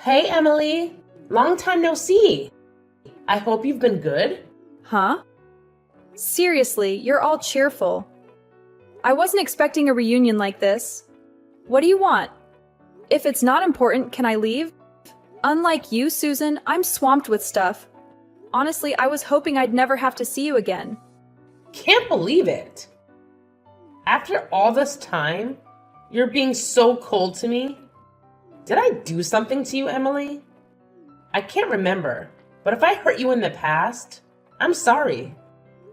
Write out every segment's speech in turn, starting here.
Hey, Emily. Long time no see. I hope you've been good. Huh? Seriously, you're all cheerful. I wasn't expecting a reunion like this. What do you want? If it's not important, can I leave? Unlike you, Susan, I'm swamped with stuff. Honestly, I was hoping I'd never have to see you again. Can't believe it. After all this time, you're being so cold to me. Did I do something to you, Emily? I can't remember, but if I hurt you in the past, I'm sorry.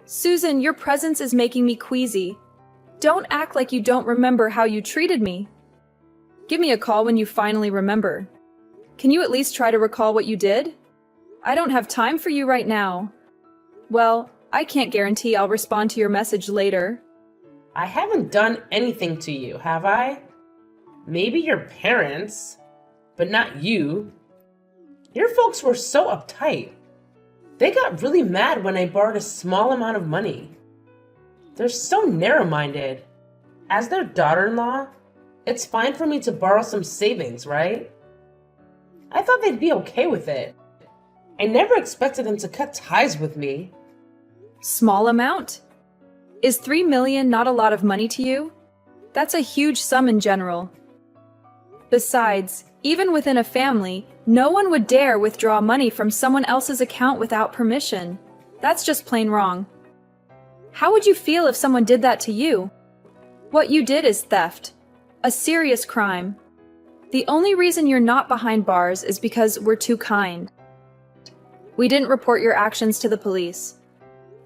Susan, your presence is making me queasy. Don't act like you don't remember how you treated me. Give me a call when you finally remember. Can you at least try to recall what you did? I don't have time for you right now. Well, I can't guarantee I'll respond to your message later. I haven't done anything to you, have I? Maybe your parents, but not you. Your folks were so uptight. They got really mad when I borrowed a small amount of money. They're so narrow-minded. As their daughter-in-law, it's fine for me to borrow some savings, right? I thought they'd be okay with it. I never expected them to cut ties with me. Small amount? Is 3 million not a lot of money to you? That's a huge sum in general. Besides, even within a family, no one would dare withdraw money from someone else's account without permission. That's just plain wrong. How would you feel if someone did that to you? What you did is theft. A serious crime. The only reason you're not behind bars is because we're too kind. We didn't report your actions to the police.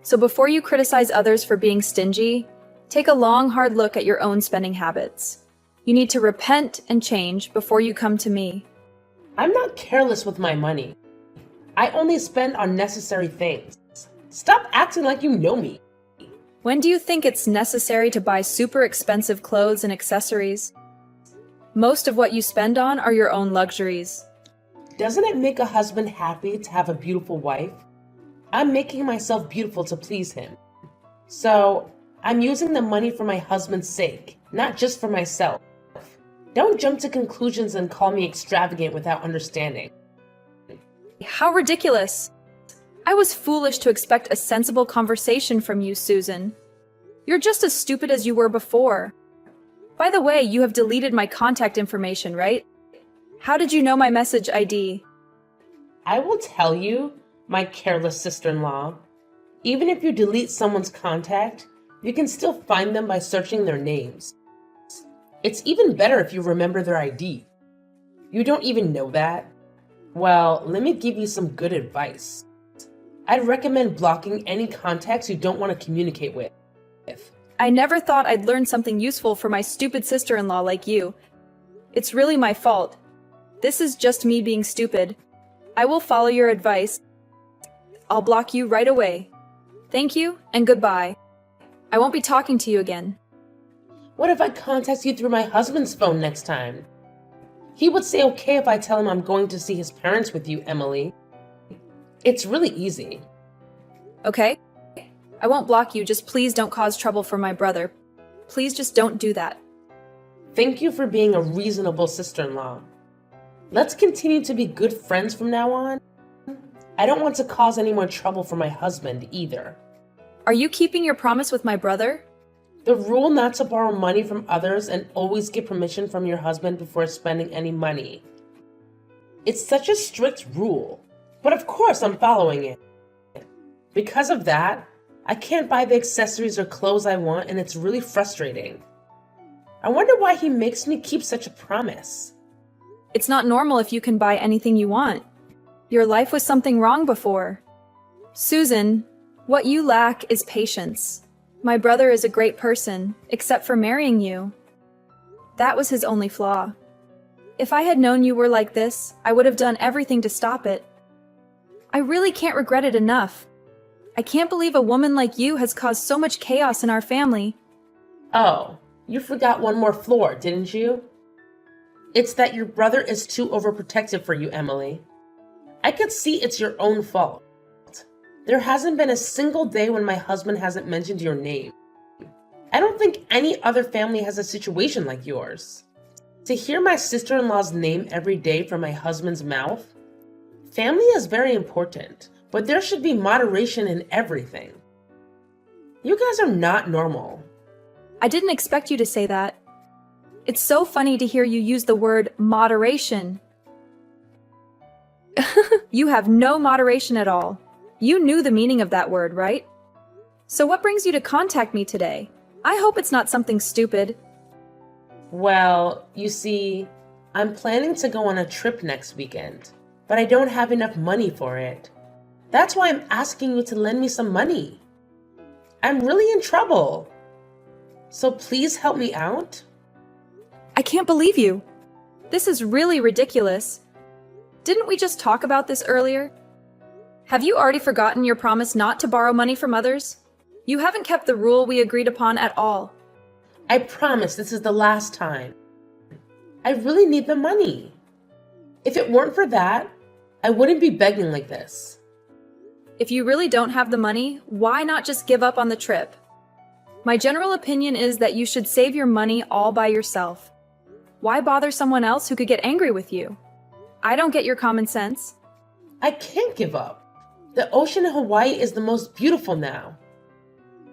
So before you criticize others for being stingy, take a long, hard look at your own spending habits. You need to repent and change before you come to me. I'm not careless with my money. I only spend on necessary things. Stop acting like you know me. When do you think it's necessary to buy super expensive clothes and accessories? Most of what you spend on are your own luxuries. Doesn't it make a husband happy to have a beautiful wife? I'm making myself beautiful to please him. So, I'm using the money for my husband's sake, not just for myself. Don't jump to conclusions and call me extravagant without understanding. How ridiculous! I was foolish to expect a sensible conversation from you, Susan. You're just as stupid as you were before. By the way, you have deleted my contact information, right? How did you know my message ID? I will tell you, my careless sister-in-law, even if you delete someone's contact, you can still find them by searching their names. It's even better if you remember their ID. You don't even know that? Well, let me give you some good advice. I'd recommend blocking any contacts you don't want to communicate with. I never thought I'd learn something useful from my stupid sister-in-law like you. It's really my fault. This is just me being stupid. I will follow your advice. I'll block you right away. Thank you, and goodbye. I won't be talking to you again. What if I contact you through my husband's phone next time? He would say okay if I tell him I'm going to see his parents with you, Emily. It's really easy. Okay? I won't block you, just please don't cause trouble for my brother. Please just don't do that. Thank you for being a reasonable sister-in-law. Let's continue to be good friends from now on. I don't want to cause any more trouble for my husband either. Are you keeping your promise with my brother? The rule not to borrow money from others and always get permission from your husband before spending any money. It's such a strict rule, but of course I'm following it. Because of that, I can't buy the accessories or clothes I want, and it's really frustrating. I wonder why he makes me keep such a promise. It's not normal if you can buy anything you want. Your life was something wrong before. Susan, what you lack is patience. My brother is a great person, except for marrying you. That was his only flaw. If I had known you were like this, I would have done everything to stop it. I really can't regret it enough. I can't believe a woman like you has caused so much chaos in our family. Oh, you forgot one more flaw, didn't you? It's that your brother is too overprotective for you, Emily. I could see it's your own fault. There hasn't been a single day when my husband hasn't mentioned your name. I don't think any other family has a situation like yours. To hear my sister-in-law's name every day from my husband's mouth? Family is very important, but there should be moderation in everything. You guys are not normal. I didn't expect you to say that. It's so funny to hear you use the word moderation. You have no moderation at all. You knew the meaning of that word, right? So what brings you to contact me today? I hope it's not something stupid. Well, you see, I'm planning to go on a trip next weekend, but I don't have enough money for it. That's why I'm asking you to lend me some money. I'm really in trouble. So please help me out. I can't believe you. This is really ridiculous. Didn't we just talk about this earlier? Have you already forgotten your promise not to borrow money from others? You haven't kept the rule we agreed upon at all. I promise this is the last time. I really need the money. If it weren't for that, I wouldn't be begging like this. If you really don't have the money, why not just give up on the trip? My general opinion is that you should save your money all by yourself. Why bother someone else who could get angry with you? I don't get your common sense. I can't give up. The ocean in Hawaii is the most beautiful now.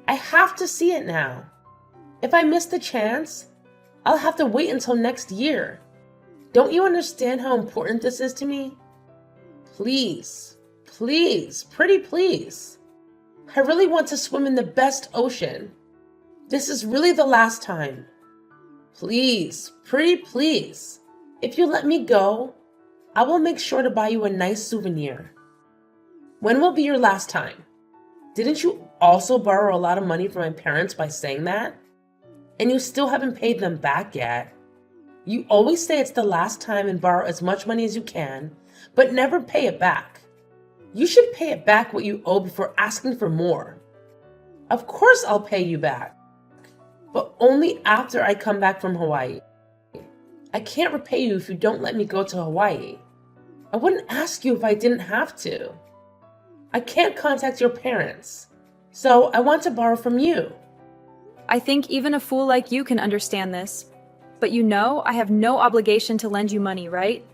I have to see it now. If I miss the chance, I'll have to wait until next year. Don't you understand how important this is to me? Please, please, pretty please. I really want to swim in the best ocean. This is really the last time. Please, pretty please. If you let me go, I will make sure to buy you a nice souvenir. When will be your last time? Didn't you also borrow a lot of money from my parents by saying that? And you still haven't paid them back yet. You always say it's the last time and borrow as much money as you can, but never pay it back. You should pay it back what you owe before asking for more. Of course I'll pay you back, but only after I come back from Hawaii. I can't repay you if you don't let me go to Hawaii. I wouldn't ask you if I didn't have to. I can't contact your parents, so I want to borrow from you. I think even a fool like you can understand this. But you know I have no obligation to lend you money, right?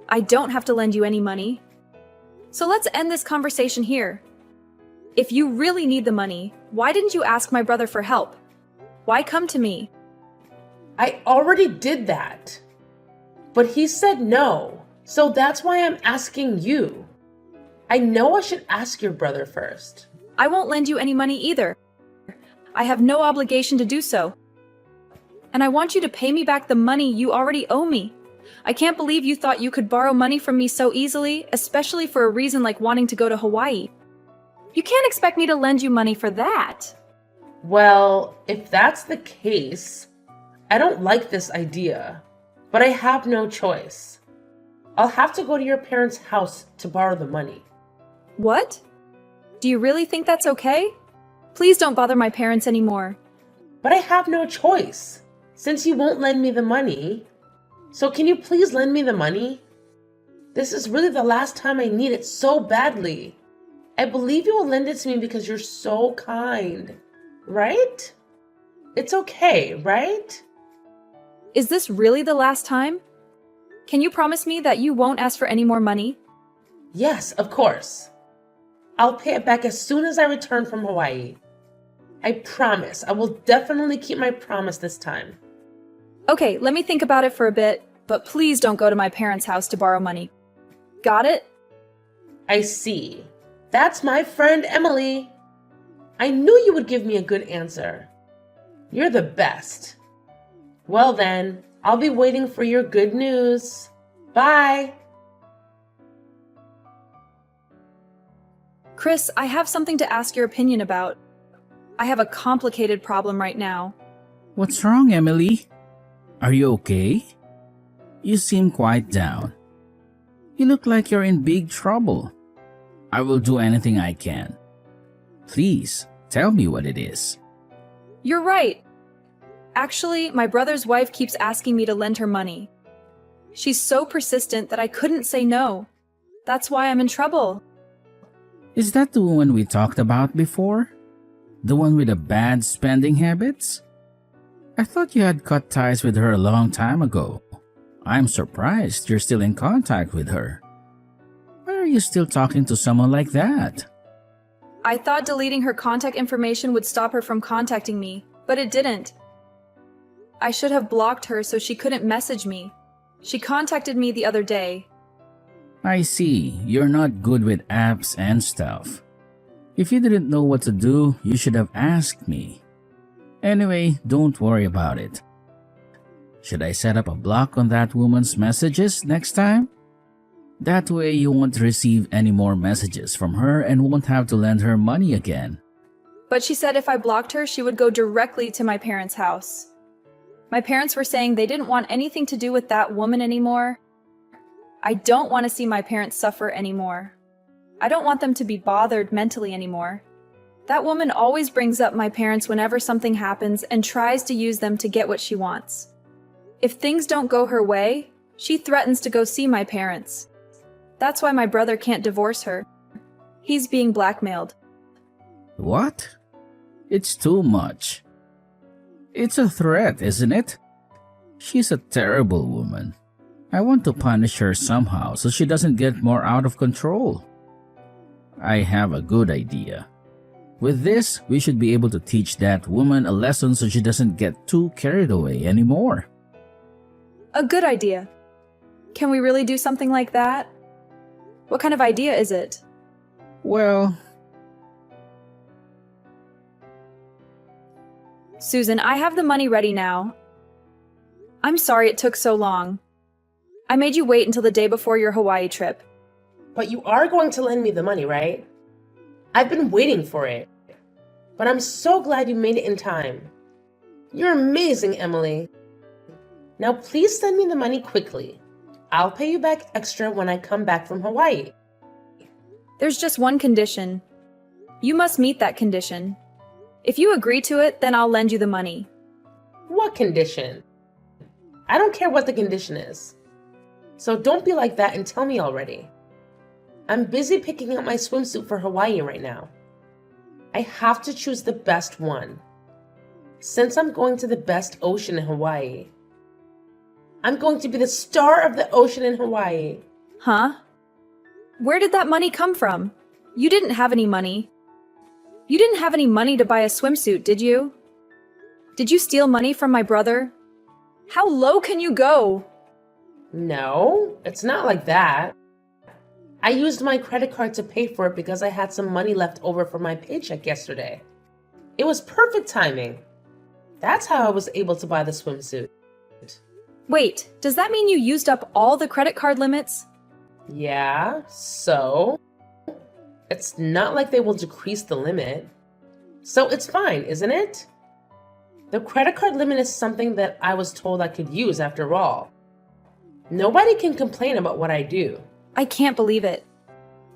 I don't have to lend you any money. So let's end this conversation here. If you really need the money, why didn't you ask my brother for help? Why come to me? I already did that. But he said no, so that's why I'm asking you. I know I should ask your brother first. I won't lend you any money either. I have no obligation to do so. And I want you to pay me back the money you already owe me. I can't believe you thought you could borrow money from me so easily, especially for a reason like wanting to go to Hawaii. You can't expect me to lend you money for that. Well, if that's the case, I don't like this idea, but I have no choice. I'll have to go to your parents' house to borrow the money. What? Do you really think that's okay? Please don't bother my parents anymore. But I have no choice, since you won't lend me the money. So can you please lend me the money? This is really the last time I need it so badly. I believe you will lend it to me because you're so kind, right? It's okay, right? Is this really the last time? Can you promise me that you won't ask for any more money? Yes, of course. I'll pay it back as soon as I return from Hawaii. I promise. I will definitely keep my promise this time. Okay, let me think about it for a bit, but please don't go to my parents' house to borrow money. Got it? I see. That's my friend Emily. I knew you would give me a good answer. You're the best. Well then, I'll be waiting for your good news. Bye. Chris, I have something to ask your opinion about. I have a complicated problem right now. What's wrong, Emily? Are you okay? You seem quite down. You look like you're in big trouble. I will do anything I can. Please, tell me what it is. You're right. Actually, my brother's wife keeps asking me to lend her money. She's so persistent that I couldn't say no. That's why I'm in trouble. Is that the one we talked about before? The one with the bad spending habits? I thought you had cut ties with her a long time ago. I'm surprised you're still in contact with her. Why are you still talking to someone like that? I thought deleting her contact information would stop her from contacting me, but it didn't. I should have blocked her so she couldn't message me. She contacted me the other day. I see, you're not good with apps and stuff. If you didn't know what to do, you should have asked me. Anyway, don't worry about it. Should I set up a block on that woman's messages next time? That way you won't receive any more messages from her and won't have to lend her money again. But she said if I blocked her, she would go directly to my parents' house. My parents were saying they didn't want anything to do with that woman anymore. I don't want to see my parents suffer anymore. I don't want them to be bothered mentally anymore. That woman always brings up my parents whenever something happens and tries to use them to get what she wants. If things don't go her way, she threatens to go see my parents. That's why my brother can't divorce her. He's being blackmailed. What? It's too much. It's a threat, isn't it? She's a terrible woman. I want to punish her somehow so she doesn't get more out of control. I have a good idea. With this, we should be able to teach that woman a lesson so she doesn't get too carried away anymore. A good idea. Can we really do something like that? What kind of idea is it? Well, Susan, I have the money ready now. I'm sorry it took so long. I made you wait until the day before your Hawaii trip. But you are going to lend me the money, right? I've been waiting for it. But I'm so glad you made it in time. You're amazing, Emily. Now please send me the money quickly. I'll pay you back extra when I come back from Hawaii. There's just one condition. You must meet that condition. If you agree to it, then I'll lend you the money. What condition? I don't care what the condition is. So don't be like that and tell me already. I'm busy picking out my swimsuit for Hawaii right now. I have to choose the best one. Since I'm going to the best ocean in Hawaii, I'm going to be the star of the ocean in Hawaii. Huh? Where did that money come from? You didn't have any money. You didn't have any money to buy a swimsuit, did you? Did you steal money from my brother? How low can you go? No, it's not like that. I used my credit card to pay for it because I had some money left over from my paycheck yesterday. It was perfect timing. That's how I was able to buy the swimsuit. Wait, does that mean you used up all the credit card limits? Yeah, so? It's not like they will decrease the limit. So it's fine, isn't it? The credit card limit is something that I was told I could use after all. Nobody can complain about what I do. I can't believe it.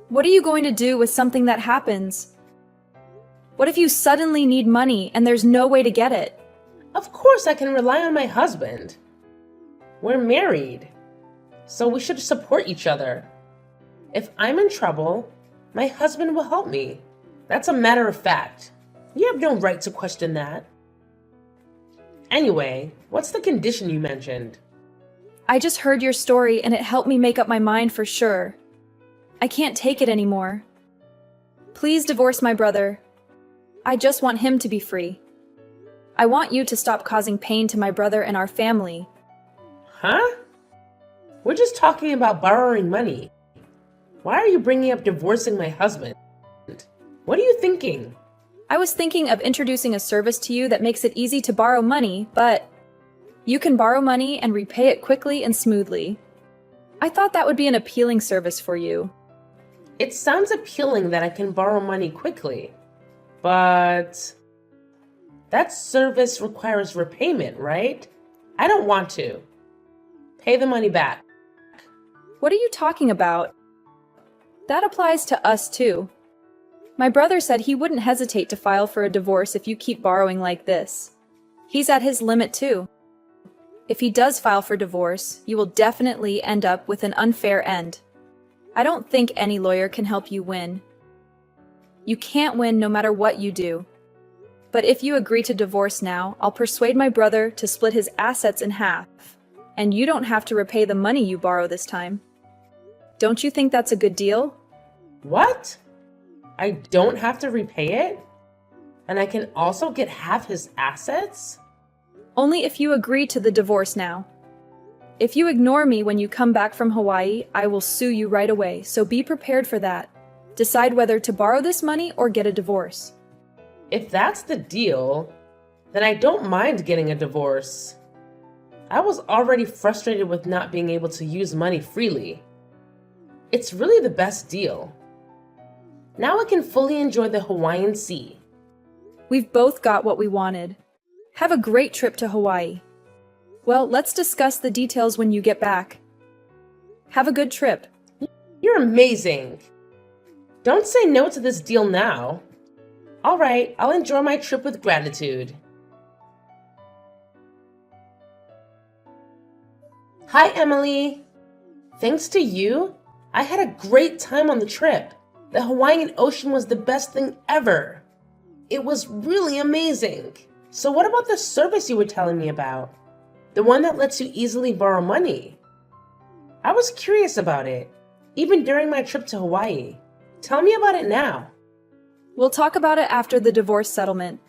What are you going to do with something that happens? What if you suddenly need money and there's no way to get it? Of course I can rely on my husband. We're married, so we should support each other. If I'm in trouble, my husband will help me. That's a matter of fact. You have no right to question that. Anyway, what's the condition you mentioned? I just heard your story and it helped me make up my mind for sure. I can't take it anymore. Please divorce my brother. I just want him to be free. I want you to stop causing pain to my brother and our family. Huh? We're just talking about borrowing money. Why are you bringing up divorcing my husband? What are you thinking? I was thinking of introducing a service to you that makes it easy to borrow money, but you can borrow money and repay it quickly and smoothly. I thought that would be an appealing service for you. It sounds appealing that I can borrow money quickly, but that service requires repayment, right? I don't want to. Pay the money back. What are you talking about? That applies to us too. My brother said he wouldn't hesitate to file for a divorce if you keep borrowing like this. He's at his limit too. If he does file for divorce, you will definitely end up with an unfair end. I don't think any lawyer can help you win. You can't win no matter what you do. But if you agree to divorce now, I'll persuade my brother to split his assets in half, and you don't have to repay the money you borrow this time. Don't you think that's a good deal? What? I don't have to repay it? And I can also get half his assets? Only if you agree to the divorce now. If you ignore me when you come back from Hawaii, I will sue you right away, so be prepared for that. Decide whether to borrow this money or get a divorce. If that's the deal, then I don't mind getting a divorce. I was already frustrated with not being able to use money freely. It's really the best deal. Now I can fully enjoy the Hawaiian Sea. We've both got what we wanted. Have a great trip to Hawaii. Well, let's discuss the details when you get back. Have a good trip. You're amazing. Don't say no to this deal now. All right, I'll enjoy my trip with gratitude. Hi, Emily. Thanks to you, I had a great time on the trip. The Hawaiian Ocean was the best thing ever. It was really amazing. So what about the service you were telling me about? The one that lets you easily borrow money? I was curious about it, even during my trip to Hawaii. Tell me about it now. We'll talk about it after the divorce settlement.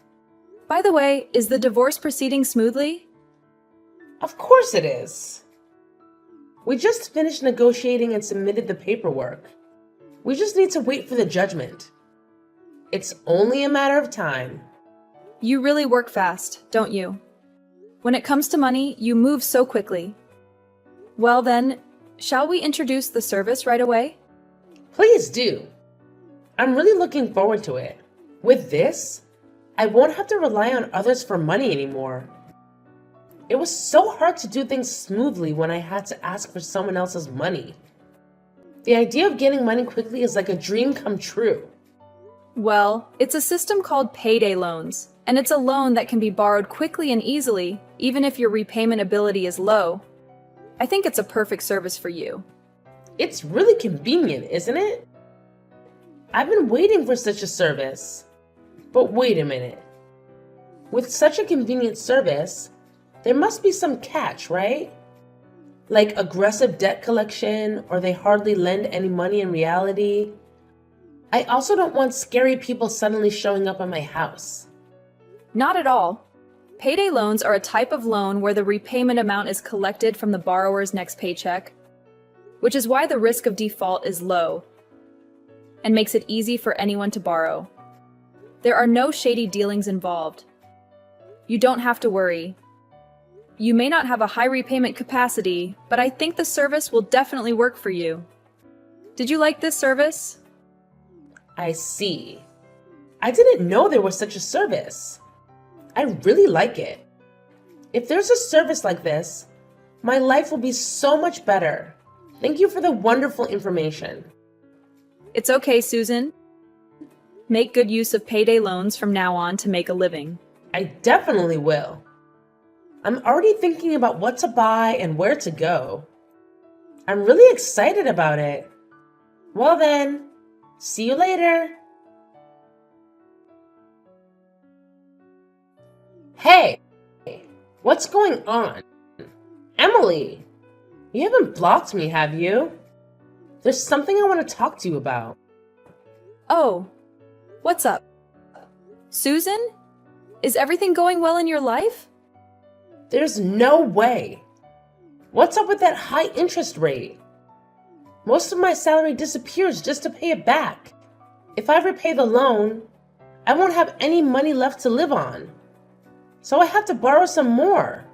By the way, is the divorce proceeding smoothly? Of course it is. We just finished negotiating and submitted the paperwork. We just need to wait for the judgment. It's only a matter of time. You really work fast, don't you? When it comes to money, you move so quickly. Well then, shall we introduce the service right away? Please do. I'm really looking forward to it. With this, I won't have to rely on others for money anymore. It was so hard to do things smoothly when I had to ask for someone else's money. The idea of getting money quickly is like a dream come true. Well, it's a system called payday loans, and it's a loan that can be borrowed quickly and easily, even if your repayment ability is low. I think it's a perfect service for you. It's really convenient, isn't it? I've been waiting for such a service. But wait a minute. With such a convenient service, there must be some catch, right? Like aggressive debt collection, or they hardly lend any money in reality. I also don't want scary people suddenly showing up at my house. Not at all. Payday loans are a type of loan where the repayment amount is collected from the borrower's next paycheck, which is why the risk of default is low and makes it easy for anyone to borrow. There are no shady dealings involved. You don't have to worry. You may not have a high repayment capacity, but I think the service will definitely work for you. Did you like this service? I see. I didn't know there was such a service. I really like it. If there's a service like this, my life will be so much better. Thank you for the wonderful information. It's okay, Susan. Make good use of payday loans from now on to make a living. I definitely will. I'm already thinking about what to buy and where to go. I'm really excited about it. Well then, see you later. Hey, what's going on? Emily, you haven't blocked me, have you? There's something I want to talk to you about. Oh, what's up? Susan? Is everything going well in your life? There's no way. What's up with that high interest rate? Most of my salary disappears just to pay it back. If I repay the loan, I won't have any money left to live on. So I have to borrow some more.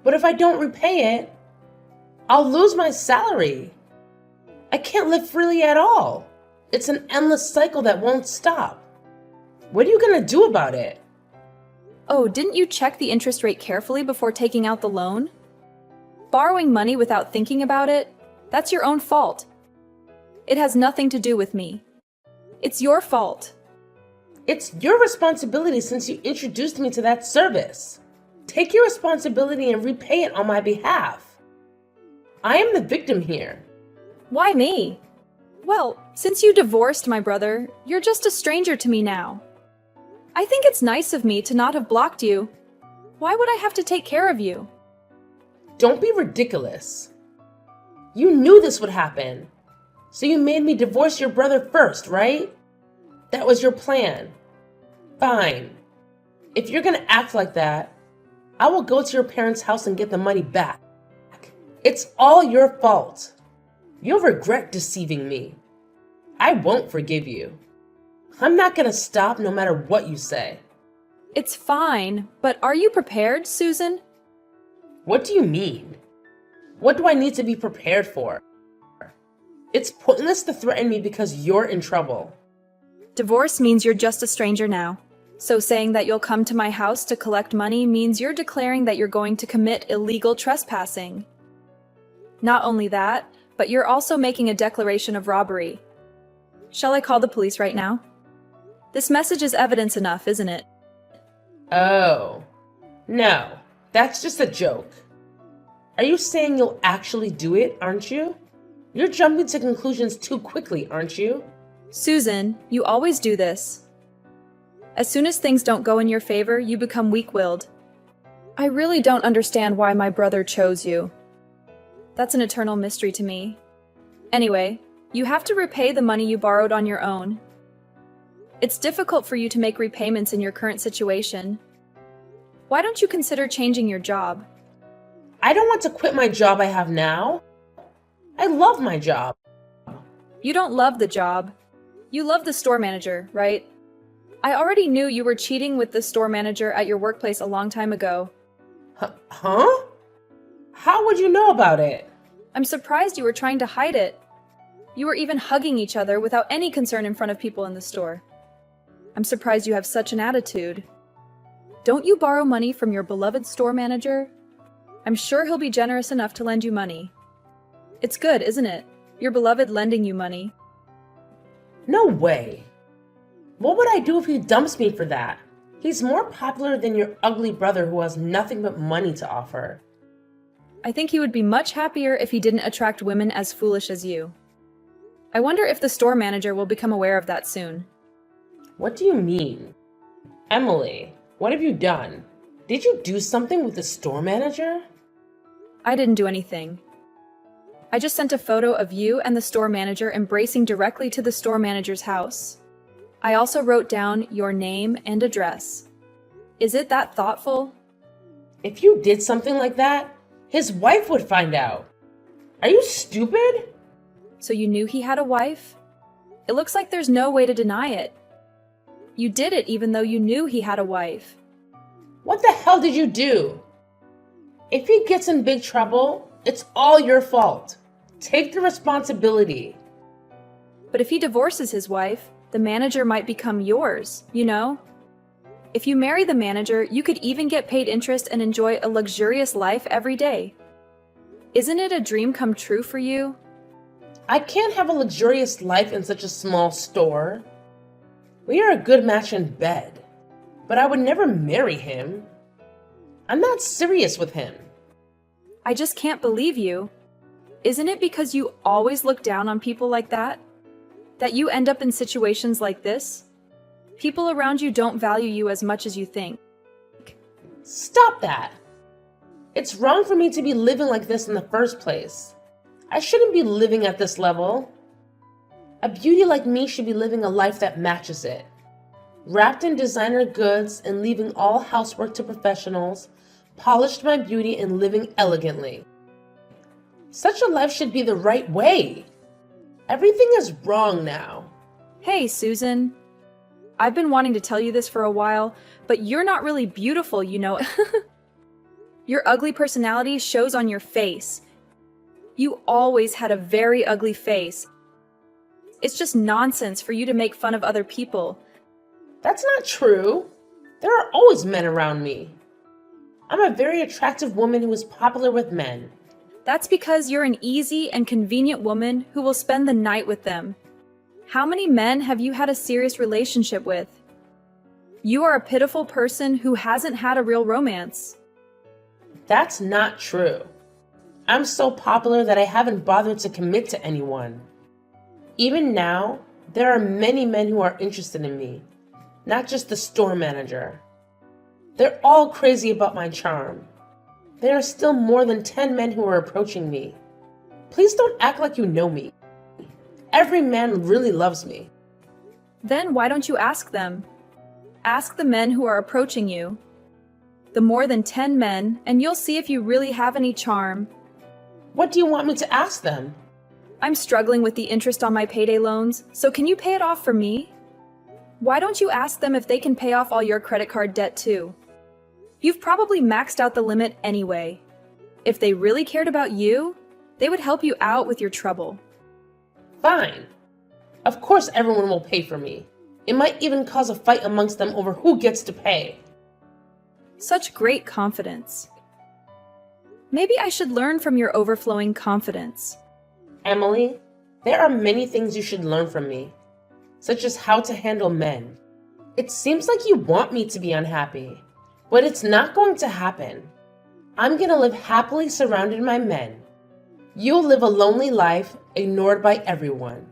But if I don't repay it, I'll lose my salary. I can't live freely at all. It's an endless cycle that won't stop. What are you gonna do about it? Oh, didn't you check the interest rate carefully before taking out the loan? Borrowing money without thinking about it, that's your own fault. It has nothing to do with me. It's your fault. It's your responsibility since you introduced me to that service. Take your responsibility and repay it on my behalf. I am the victim here. Why me? Well, since you divorced my brother, you're just a stranger to me now. I think it's nice of me to not have blocked you. Why would I have to take care of you? Don't be ridiculous. You knew this would happen. So you made me divorce your brother first, right? That was your plan. Fine. If you're gonna act like that, I will go to your parents' house and get the money back. It's all your fault. You'll regret deceiving me. I won't forgive you. I'm not gonna stop no matter what you say. It's fine, but are you prepared, Susan? What do you mean? What do I need to be prepared for? It's pointless to threaten me because you're in trouble. Divorce means you're just a stranger now. So saying that you'll come to my house to collect money means you're declaring that you're going to commit illegal trespassing. Not only that, but you're also making a declaration of robbery. Shall I call the police right now? This message is evidence enough, isn't it? Oh. No, that's just a joke. Are you saying you'll actually do it, aren't you? You're jumping to conclusions too quickly, aren't you? Susan, you always do this. As soon as things don't go in your favor, you become weak-willed. I really don't understand why my brother chose you. That's an eternal mystery to me. Anyway, you have to repay the money you borrowed on your own. It's difficult for you to make repayments in your current situation. Why don't you consider changing your job? I don't want to quit my job I have now. I love my job. You don't love the job. You love the store manager, right? I already knew you were cheating with the store manager at your workplace a long time ago. Huh? How would you know about it? I'm surprised you were trying to hide it. You were even hugging each other without any concern in front of people in the store. I'm surprised you have such an attitude. Don't you borrow money from your beloved store manager? I'm sure he'll be generous enough to lend you money. It's good, isn't it? Your beloved lending you money. No way. What would I do if he dumps me for that? He's more popular than your ugly brother who has nothing but money to offer. I think he would be much happier if he didn't attract women as foolish as you. I wonder if the store manager will become aware of that soon. What do you mean? Emily, what have you done? Did you do something with the store manager? I didn't do anything. I just sent a photo of you and the store manager embracing directly to the store manager's house. I also wrote down your name and address. Is it that thoughtful? If you did something like that, his wife would find out. Are you stupid? So you knew he had a wife? It looks like there's no way to deny it. You did it even though you knew he had a wife. What the hell did you do? If he gets in big trouble, it's all your fault. Take the responsibility. But if he divorces his wife, the manager might become yours, you know? If you marry the manager, you could even get paid interest and enjoy a luxurious life every day. Isn't it a dream come true for you? I can't have a luxurious life in such a small store. We are a good match in bed, but I would never marry him. I'm not serious with him. I just can't believe you. Isn't it because you always look down on people like that? That you end up in situations like this? People around you don't value you as much as you think. Stop that. It's wrong for me to be living like this in the first place. I shouldn't be living at this level. A beauty like me should be living a life that matches it. Wrapped in designer goods and leaving all housework to professionals, polished my beauty and living elegantly. Such a life should be the right way. Everything is wrong now. Hey, Susan. I've been wanting to tell you this for a while, but you're not really beautiful, you know. Your ugly personality shows on your face. You always had a very ugly face. It's just nonsense for you to make fun of other people. That's not true. There are always men around me. I'm a very attractive woman who is popular with men. That's because you're an easy and convenient woman who will spend the night with them. How many men have you had a serious relationship with? You are a pitiful person who hasn't had a real romance. That's not true. I'm so popular that I haven't bothered to commit to anyone. Even now, there are many men who are interested in me, not just the store manager. They're all crazy about my charm. There are still more than 10 men who are approaching me. Please don't act like you know me. Every man really loves me. Then why don't you ask them? Ask the men who are approaching you. The more than 10 men, and you'll see if you really have any charm. What do you want me to ask them? I'm struggling with the interest on my payday loans, so can you pay it off for me? Why don't you ask them if they can pay off all your credit card debt too? You've probably maxed out the limit anyway. If they really cared about you, they would help you out with your trouble. Fine. Of course everyone will pay for me. It might even cause a fight amongst them over who gets to pay. Such great confidence. Maybe I should learn from your overflowing confidence. Emily, there are many things you should learn from me, such as how to handle men. It seems like you want me to be unhappy, but it's not going to happen. I'm gonna live happily surrounded by men. You'll live a lonely life, ignored by everyone.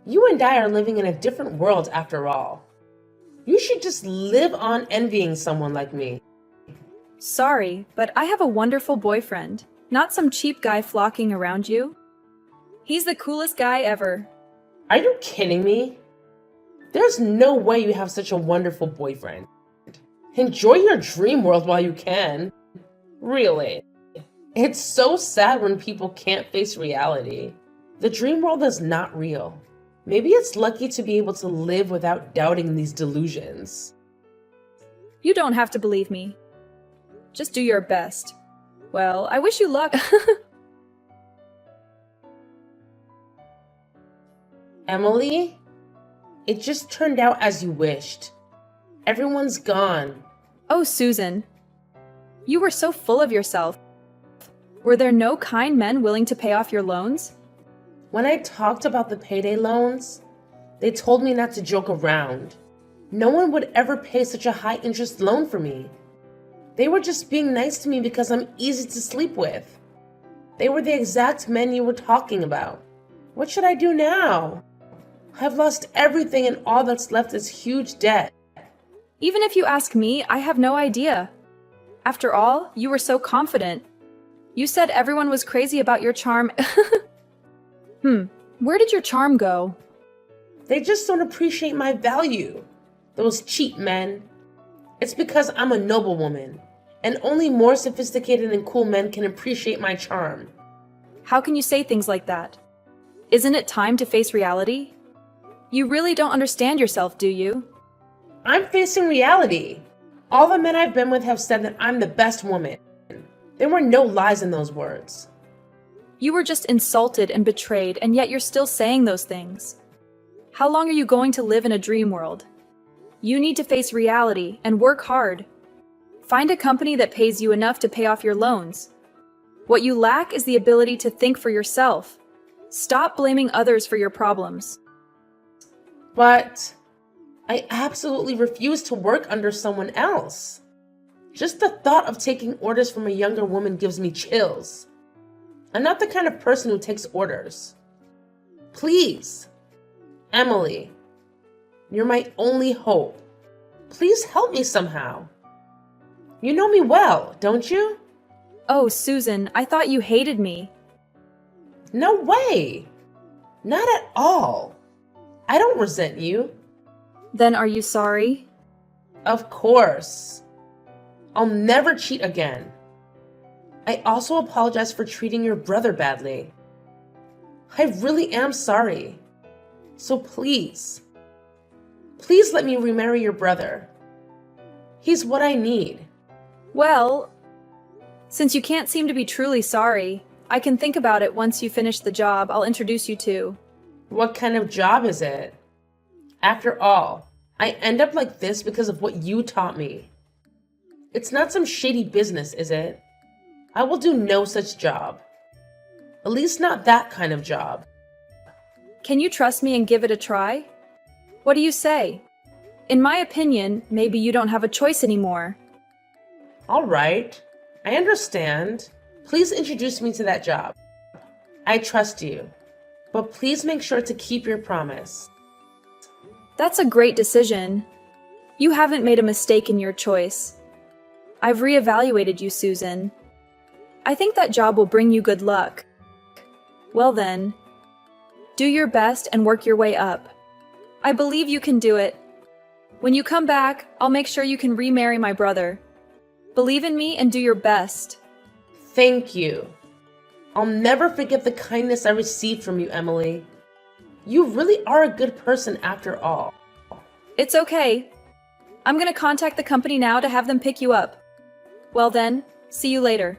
You and I are living in a different world after all. You should just live on envying someone like me. Sorry, but I have a wonderful boyfriend, not some cheap guy flocking around you. He's the coolest guy ever. Are you kidding me? There's no way you have such a wonderful boyfriend. Enjoy your dream world while you can. Really. It's so sad when people can't face reality. The dream world is not real. Maybe it's lucky to be able to live without doubting these delusions. You don't have to believe me. Just do your best. Well, I wish you luck. Emily, it just turned out as you wished. Everyone's gone. Oh, Susan. You were so full of yourself. Were there no kind men willing to pay off your loans? When I talked about the payday loans, they told me not to joke around. No one would ever pay such a high interest loan for me. They were just being nice to me because I'm easy to sleep with. They were the exact men you were talking about. What should I do now? I've lost everything and all that's left is huge debt. Even if you ask me, I have no idea. After all, you were so confident. You said everyone was crazy about your charm. Where did your charm go? They just don't appreciate my value. Those cheap men. It's because I'm a noble woman, and only more sophisticated and cool men can appreciate my charm. How can you say things like that? Isn't it time to face reality? You really don't understand yourself, do you? I'm facing reality. All the men I've been with have said that I'm the best woman. There were no lies in those words. You were just insulted and betrayed, and yet you're still saying those things. How long are you going to live in a dream world? You need to face reality and work hard. Find a company that pays you enough to pay off your loans. What you lack is the ability to think for yourself. Stop blaming others for your problems. But I absolutely refuse to work under someone else. Just the thought of taking orders from a younger woman gives me chills. I'm not the kind of person who takes orders. Please, Emily, you're my only hope. Please help me somehow. You know me well, don't you? Oh, Susan, I thought you hated me. No way. Not at all. I don't resent you. Then are you sorry? Of course. I'll never cheat again. I also apologize for treating your brother badly. I really am sorry. So please let me remarry your brother. He's what I need. Well, since you can't seem to be truly sorry, I can think about it once you finish the job I'll introduce you to. What kind of job is it? After all, I end up like this because of what you taught me. It's not some shady business, is it? I will do no such job. At least not that kind of job. Can you trust me and give it a try? What do you say? In my opinion, maybe you don't have a choice anymore. All right, I understand. Please introduce me to that job. I trust you, but please make sure to keep your promise. That's a great decision. You haven't made a mistake in your choice. I've reevaluated you, Susan. I think that job will bring you good luck. Well then, do your best and work your way up. I believe you can do it. When you come back, I'll make sure you can remarry my brother. Believe in me and do your best. Thank you. I'll never forget the kindness I received from you, Emily. You really are a good person after all. It's okay. I'm gonna contact the company now to have them pick you up. Well then, see you later.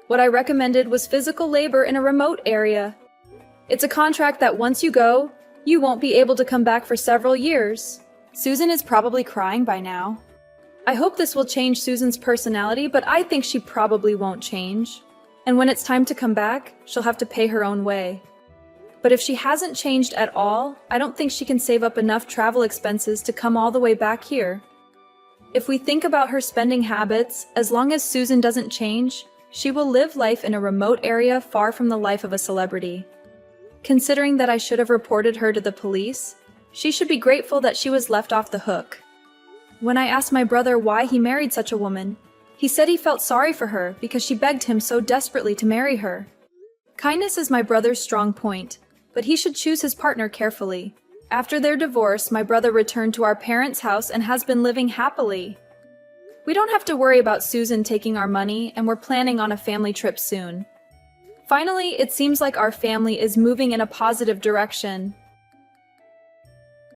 What I recommended was physical labor in a remote area. It's a contract that once you go, you won't be able to come back for several years. Susan is probably crying by now. I hope this will change Susan's personality, but I think she probably won't change. And when it's time to come back, she'll have to pay her own way. But if she hasn't changed at all, I don't think she can save up enough travel expenses to come all the way back here. If we think about her spending habits, as long as Susan doesn't change, she will live life in a remote area far from the life of a celebrity. Considering that I should have reported her to the police, she should be grateful that she was left off the hook. When I asked my brother why he married such a woman, he said he felt sorry for her because she begged him so desperately to marry her. Kindness is my brother's strong point, but he should choose his partner carefully. After their divorce, my brother returned to our parents' house and has been living happily. We don't have to worry about Susan taking our money, and we're planning on a family trip soon. Finally, it seems like our family is moving in a positive direction.